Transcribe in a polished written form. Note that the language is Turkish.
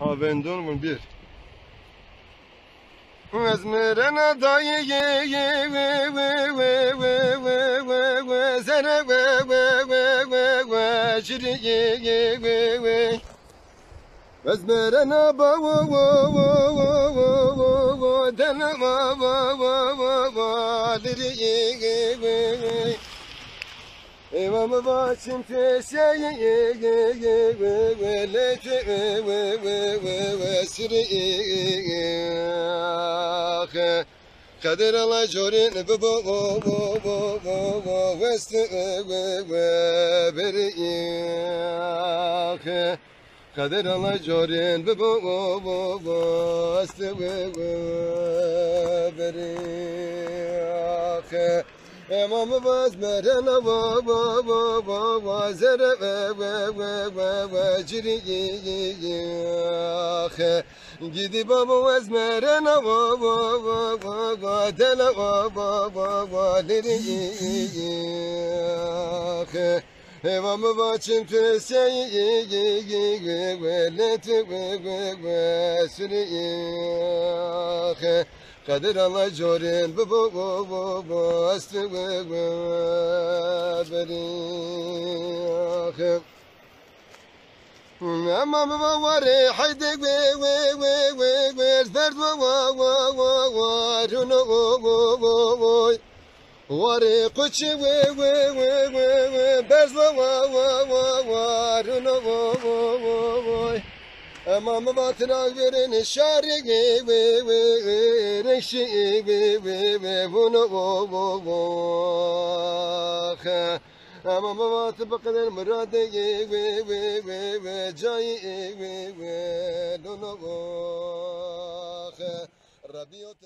Havendon bir. Ezmerena dayı zere şiri ezmerena ba dana liri Eyvamı başım teşeyi siri Kader ala jorin west beri Kader ala jorin west beri Emamı vazmerena zere ciri Gidi baba vazmerena dela liri Emamı başım tüseyi sürü Kadir Allah jorin astı beri Ama var haydi dert var Var kuçi ders var Amam batına verin şari reşi bunu Amam batı bakılır murade cayı dono Rabiyot